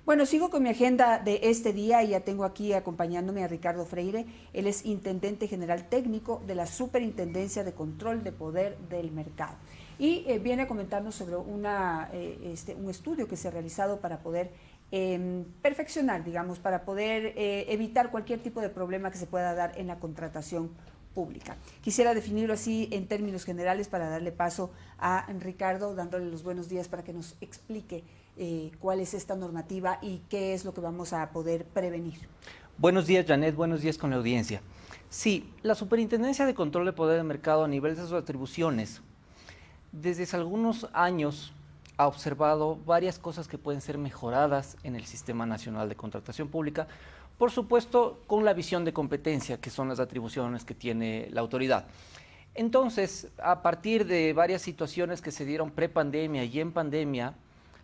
Bueno, sigo con mi agenda de este día y ya tengo aquí acompañándome a Ricardo Freire. Él es intendente general técnico de la Superintendencia de Control de Poder del Mercado. Y viene a comentarnos sobre un estudio que se ha realizado para poder perfeccionar, digamos, para poder evitar cualquier tipo de problema que se pueda dar en la contratación pública. Quisiera definirlo así en términos generales para darle paso a Ricardo, dándole los buenos días para que nos explique cuál es esta normativa y qué es lo que vamos a poder prevenir. Buenos días, Janet. Buenos días con la audiencia. Sí, la Superintendencia de Control de Poder del Mercado a nivel de sus atribuciones, desde hace algunos años ha observado varias cosas que pueden ser mejoradas en el Sistema Nacional de Contratación Pública, por supuesto con la visión de competencia, que son las atribuciones que tiene la autoridad. Entonces, a partir de varias situaciones que se dieron pre-pandemia y en pandemia,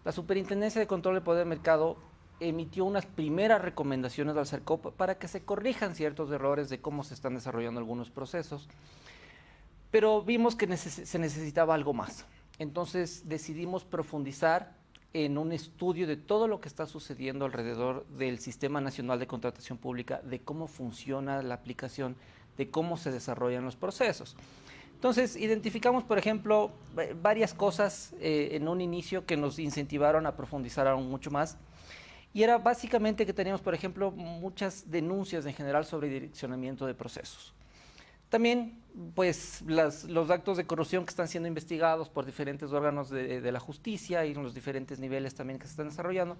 la Superintendencia de Control de Poder del Mercado emitió unas primeras recomendaciones al CERCOP para que se corrijan ciertos errores de cómo se están desarrollando algunos procesos, pero vimos que se necesitaba algo más. Entonces decidimos profundizar en un estudio de todo lo que está sucediendo alrededor del Sistema Nacional de Contratación Pública, de cómo funciona la aplicación, de cómo se desarrollan los procesos. Entonces, identificamos, por ejemplo, varias cosas en un inicio que nos incentivaron a profundizar aún mucho más. Y era básicamente que teníamos, por ejemplo, muchas denuncias en general sobre direccionamiento de procesos. También, pues, los actos de corrupción que están siendo investigados por diferentes órganos de la justicia y en los diferentes niveles también que se están desarrollando.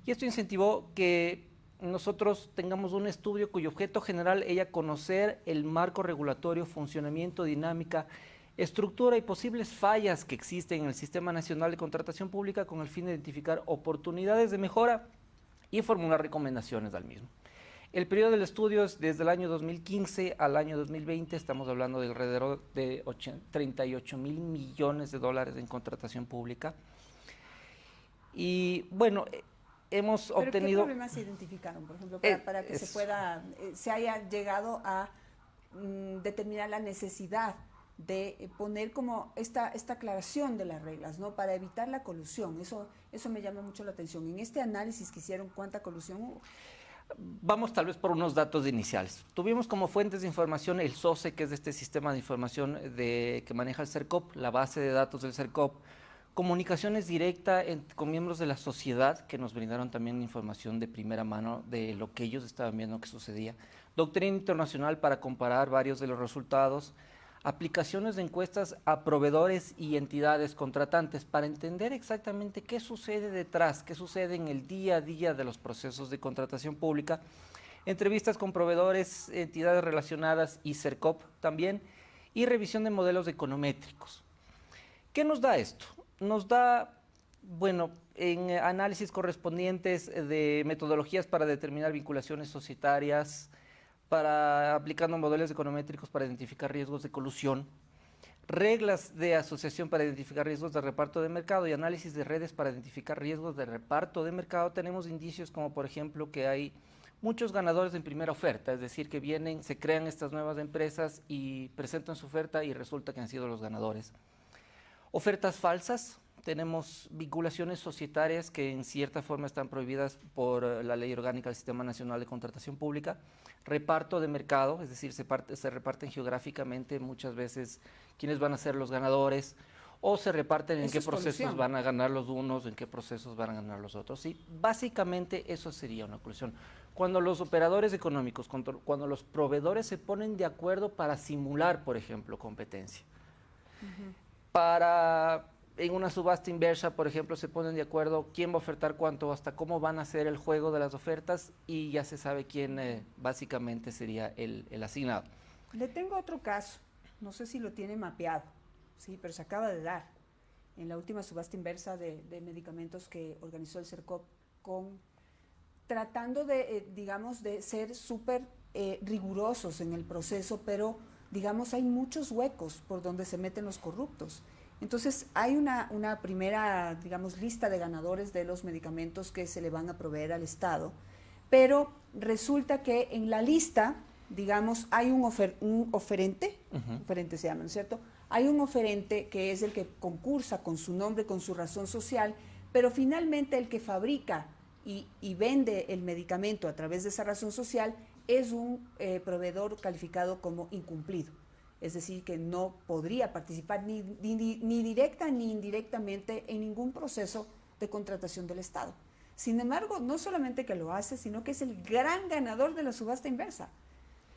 Y esto incentivó que nosotros tengamos un estudio cuyo objeto general es conocer el marco regulatorio, funcionamiento, dinámica, estructura y posibles fallas que existen en el Sistema Nacional de Contratación Pública con el fin de identificar oportunidades de mejora y formular recomendaciones al mismo. El periodo del estudio es desde el año 2015 al año 2020, estamos hablando de alrededor de 38.000 millones de dólares en contratación pública. Y bueno, hemos obtenido... ¿Qué problemas se identificaron, por ejemplo, para que se haya llegado a determinar la necesidad de poner como esta aclaración de las reglas, ¿no? Para evitar la colusión? Eso me llama mucho la atención. En este análisis que hicieron, ¿cuánta colusión hubo? Vamos tal vez por unos datos iniciales. Tuvimos como fuentes de información el SOCE, que es este sistema de información que maneja el CERCOP, la base de datos del CERCOP, comunicaciones directas con miembros de la sociedad que nos brindaron también información de primera mano de lo que ellos estaban viendo que sucedía, doctrina internacional para comparar varios de los resultados, aplicaciones de encuestas a proveedores y entidades contratantes para entender exactamente qué sucede detrás, qué sucede en el día a día de los procesos de contratación pública, entrevistas con proveedores, entidades relacionadas y CERCOP también, y revisión de modelos econométricos. ¿Qué nos da esto? Nos da, bueno, en análisis correspondientes de metodologías para determinar vinculaciones societarias, para aplicando modelos econométricos para identificar riesgos de colusión, reglas de asociación para identificar riesgos de reparto de mercado y análisis de redes para identificar riesgos de reparto de mercado. Tenemos indicios como, por ejemplo, que hay muchos ganadores en primera oferta, es decir, que vienen, se crean estas nuevas empresas y presentan su oferta y resulta que han sido los ganadores. Ofertas falsas. Tenemos vinculaciones societarias que en cierta forma están prohibidas por la Ley Orgánica del Sistema Nacional de Contratación Pública. Reparto de mercado, es decir, se reparten geográficamente muchas veces quiénes van a ser los ganadores o se reparten en qué procesos van a ganar los unos, en qué procesos van a ganar los otros. Sí, básicamente eso sería una colusión. Cuando los operadores económicos, cuando los proveedores se ponen de acuerdo para simular, por ejemplo, competencia. En una subasta inversa, por ejemplo, se ponen de acuerdo quién va a ofertar cuánto, hasta cómo van a hacer el juego de las ofertas y ya se sabe quién básicamente sería el asignado. Le tengo otro caso, no sé si lo tiene mapeado, sí, pero se acaba de dar en la última subasta inversa de medicamentos que organizó el CERCOP, tratando de, digamos, de ser súper rigurosos en el proceso, pero, digamos, hay muchos huecos por donde se meten los corruptos. Entonces, hay una primera, digamos, lista de ganadores de los medicamentos que se le van a proveer al Estado, pero resulta que en la lista, digamos, hay un oferente, oferente se llama, ¿no es cierto? Hay un oferente que es el que concursa con su nombre, con su razón social, pero finalmente el que fabrica y vende el medicamento a través de esa razón social, es un proveedor calificado como incumplido. Es decir, que no podría participar ni directa ni indirectamente en ningún proceso de contratación del Estado. Sin embargo, no solamente que lo hace, sino que es el gran ganador de la subasta inversa.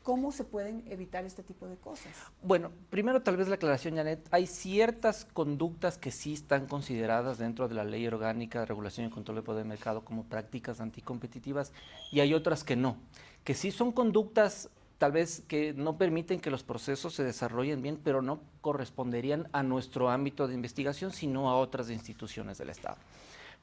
¿Cómo se pueden evitar este tipo de cosas? Bueno, primero tal vez la aclaración, Janet. Hay ciertas conductas que sí están consideradas dentro de la Ley Orgánica de Regulación y Control del Poder del Mercado como prácticas anticompetitivas y hay otras que no, que sí son conductas tal vez que no permiten que los procesos se desarrollen bien, pero no corresponderían a nuestro ámbito de investigación, sino a otras instituciones del Estado.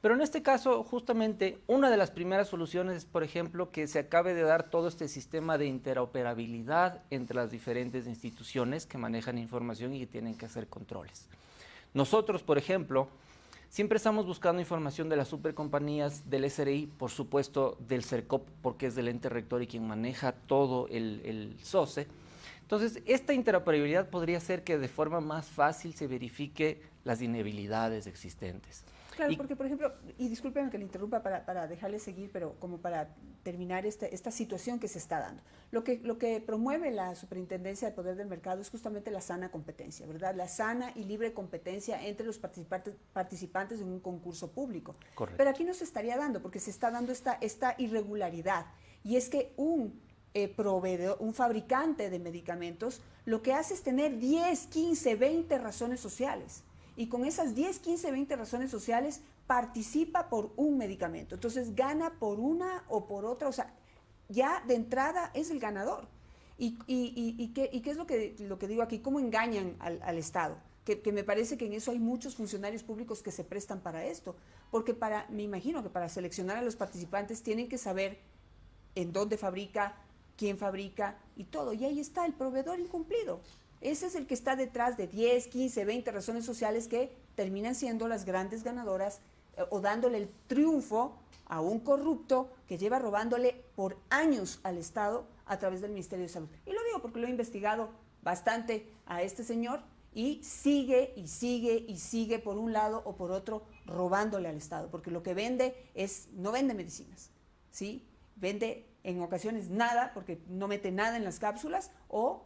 Pero en este caso, justamente, una de las primeras soluciones es, por ejemplo, que se acabe de dar todo este sistema de interoperabilidad entre las diferentes instituciones que manejan información y que tienen que hacer controles. Nosotros, por ejemplo, siempre estamos buscando información de las supercompañías, del SRI, por supuesto, del CERCOP, porque es del ente rector y quien maneja todo el SOCE. Entonces, esta interoperabilidad podría ser que de forma más fácil se verifique las inhabilidades existentes. Claro, porque por ejemplo, y discúlpeme que le interrumpa para dejarle seguir, pero como para terminar esta situación que se está dando. Lo que promueve la Superintendencia de Poder del Mercado es justamente la sana competencia, ¿verdad? La sana y libre competencia entre los participantes en un concurso público. Correcto. Pero aquí no se estaría dando, porque se está dando esta irregularidad, y es que un proveedor, un fabricante de medicamentos, lo que hace es tener 10, 15, 20 razones sociales. Y con esas 10, 15, 20 razones sociales participa por un medicamento. Entonces gana por una o por otra, o sea, ya de entrada es el ganador. ¿Y qué es lo que digo aquí? ¿Cómo engañan al Estado? Que me parece que en eso hay muchos funcionarios públicos que se prestan para esto. Porque me imagino que para seleccionar a los participantes tienen que saber en dónde fabrica, quién fabrica y todo. Y ahí está el proveedor incumplido. Ese es el que está detrás de 10, 15, 20 razones sociales que terminan siendo las grandes ganadoras o dándole el triunfo a un corrupto que lleva robándole por años al Estado a través del Ministerio de Salud. Y lo digo porque lo he investigado bastante a este señor y sigue y sigue y sigue por un lado o por otro robándole al Estado, porque lo que vende no vende medicinas, ¿sí? Vende en ocasiones nada, porque no mete nada en las cápsulas, o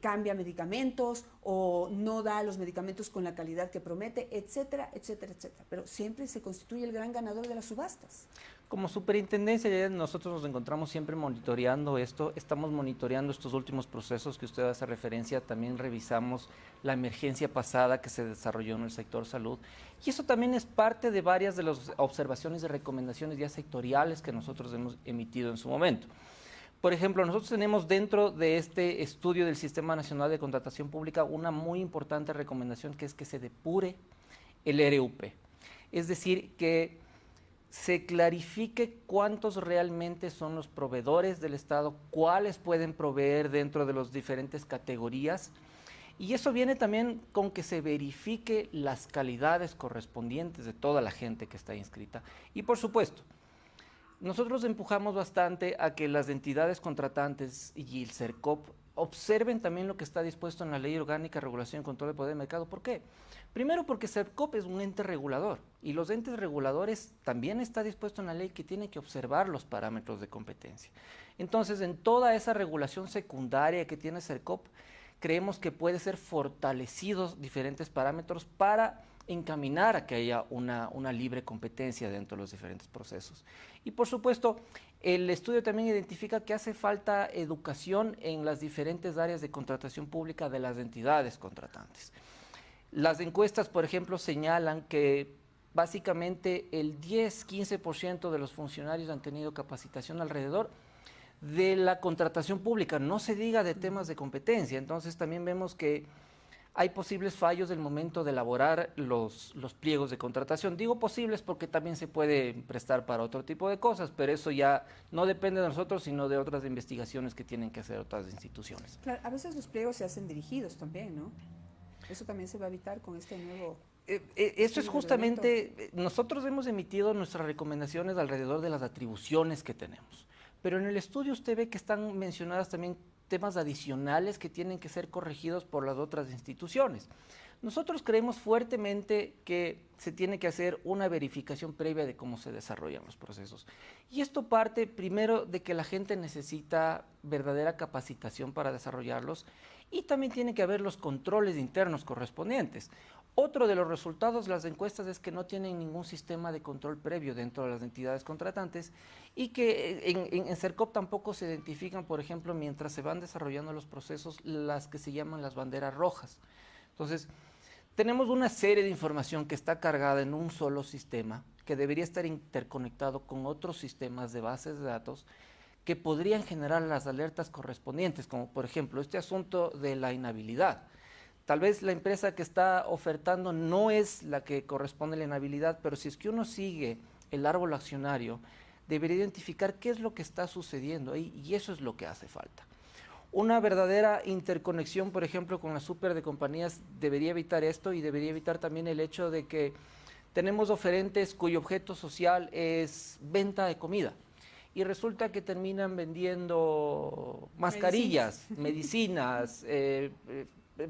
cambia medicamentos o no da los medicamentos con la calidad que promete, etcétera, etcétera, etcétera. Pero siempre se constituye el gran ganador de las subastas. Como superintendencia, nosotros nos encontramos siempre monitoreando esto, estamos monitoreando estos últimos procesos que usted hace referencia, también revisamos la emergencia pasada que se desarrolló en el sector salud y eso también es parte de varias de las observaciones y recomendaciones ya sectoriales que nosotros hemos emitido en su momento. Por ejemplo, nosotros tenemos dentro de este estudio del Sistema Nacional de Contratación Pública una muy importante recomendación que es que se depure el RUP. Es decir, que se clarifique cuántos realmente son los proveedores del Estado, cuáles pueden proveer dentro de las diferentes categorías. Y eso viene también con que se verifique las calidades correspondientes de toda la gente que está inscrita. Y por supuesto, nosotros empujamos bastante a que las entidades contratantes y el CERCOP observen también lo que está dispuesto en la Ley Orgánica de Regulación y Control del Poder del Mercado. ¿Por qué? Primero porque CERCOP es un ente regulador y los entes reguladores también está dispuesto en la ley que tienen que observar los parámetros de competencia. Entonces, en toda esa regulación secundaria que tiene CERCOP, creemos que puede ser fortalecidos diferentes parámetros para encaminar a que haya una libre competencia dentro de los diferentes procesos. Y por supuesto, el estudio también identifica que hace falta educación en las diferentes áreas de contratación pública de las entidades contratantes. Las encuestas, por ejemplo, señalan que básicamente el 10-15% de los funcionarios han tenido capacitación alrededor de la contratación pública, no se diga de temas de competencia. Entonces también vemos que hay posibles fallos del momento de elaborar los pliegos de contratación. Digo posibles porque también se puede prestar para otro tipo de cosas, pero eso ya no depende de nosotros, sino de otras investigaciones que tienen que hacer otras instituciones. Claro, a veces los pliegos se hacen dirigidos también, ¿no? Eso también se va a evitar con este nuevo... Eso es justamente, nosotros hemos emitido nuestras recomendaciones alrededor de las atribuciones que tenemos, pero en el estudio usted ve que están mencionadas también temas adicionales que tienen que ser corregidos por las otras instituciones. Nosotros creemos fuertemente que se tiene que hacer una verificación previa de cómo se desarrollan los procesos. Y esto parte primero de que la gente necesita verdadera capacitación para desarrollarlos y también tiene que haber los controles internos correspondientes. Otro de los resultados de las encuestas es que no tienen ningún sistema de control previo dentro de las entidades contratantes y que en CERCOP tampoco se identifican, por ejemplo, mientras se van desarrollando los procesos, las que se llaman las banderas rojas. Entonces, tenemos una serie de información que está cargada en un solo sistema, que debería estar interconectado con otros sistemas de bases de datos que podrían generar las alertas correspondientes, como por ejemplo este asunto de la inhabilidad. Tal vez la empresa que está ofertando no es la que corresponde a la inhabilidad, pero si es que uno sigue el árbol accionario, debería identificar qué es lo que está sucediendo ahí y eso es lo que hace falta. Una verdadera interconexión, por ejemplo, con la super de compañías debería evitar esto y debería evitar también el hecho de que tenemos oferentes cuyo objeto social es venta de comida y resulta que terminan vendiendo mascarillas, medicinas,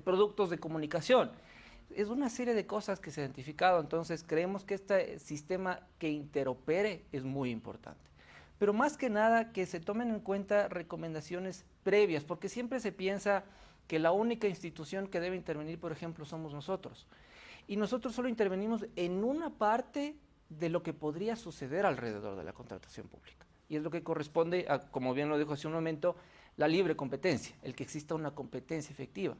productos de comunicación. Es una serie de cosas que se han identificado, entonces creemos que este sistema que interopere es muy importante. Pero más que nada que se tomen en cuenta recomendaciones previas, porque siempre se piensa que la única institución que debe intervenir, por ejemplo, somos nosotros. Y nosotros solo intervenimos en una parte de lo que podría suceder alrededor de la contratación pública. Y es lo que corresponde a, como bien lo dijo hace un momento, la libre competencia, el que exista una competencia efectiva.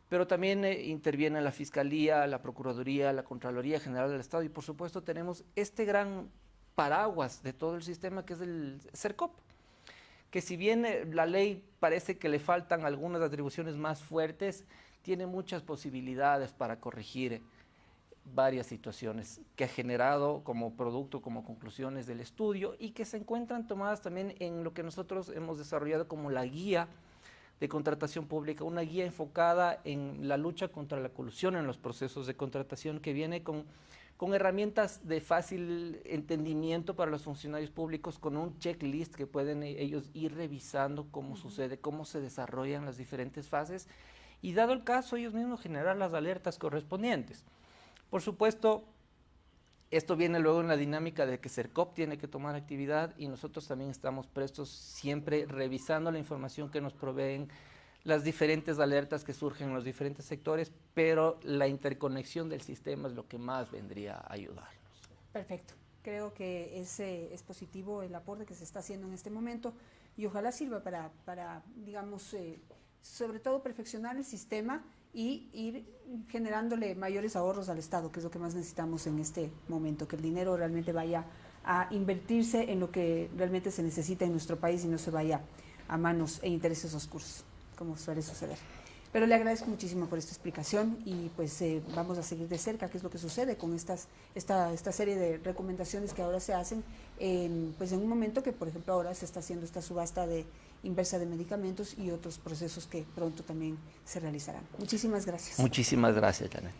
Pero también interviene la Fiscalía, la Procuraduría, la Contraloría General del Estado y por supuesto tenemos este gran paraguas de todo el sistema que es el CERCOP, que si bien la ley parece que le faltan algunas atribuciones más fuertes, tiene muchas posibilidades para corregir varias situaciones que ha generado como producto, como conclusiones del estudio y que se encuentran tomadas también en lo que nosotros hemos desarrollado como la guía de contratación pública, una guía enfocada en la lucha contra la colusión en los procesos de contratación que viene con herramientas de fácil entendimiento para los funcionarios públicos, con un checklist que pueden ellos ir revisando cómo sucede, cómo se desarrollan las diferentes fases y dado el caso ellos mismos generar las alertas correspondientes. Por supuesto, esto viene luego en la dinámica de que CERCOP tiene que tomar actividad y nosotros también estamos prestos siempre revisando la información que nos proveen las diferentes alertas que surgen en los diferentes sectores, pero la interconexión del sistema es lo que más vendría a ayudarnos. Perfecto. Creo que es positivo el aporte que se está haciendo en este momento y ojalá sirva para digamos, sobre todo perfeccionar el sistema y ir generándole mayores ahorros al Estado, que es lo que más necesitamos en este momento, que el dinero realmente vaya a invertirse en lo que realmente se necesita en nuestro país y no se vaya a manos e intereses oscuros, como suele suceder. Pero le agradezco muchísimo por esta explicación y pues vamos a seguir de cerca qué es lo que sucede con esta serie de recomendaciones que ahora se hacen, pues en un momento que por ejemplo ahora se está haciendo esta subasta de inversa de medicamentos y otros procesos que pronto también se realizarán. Muchísimas gracias. Muchísimas gracias, Janet.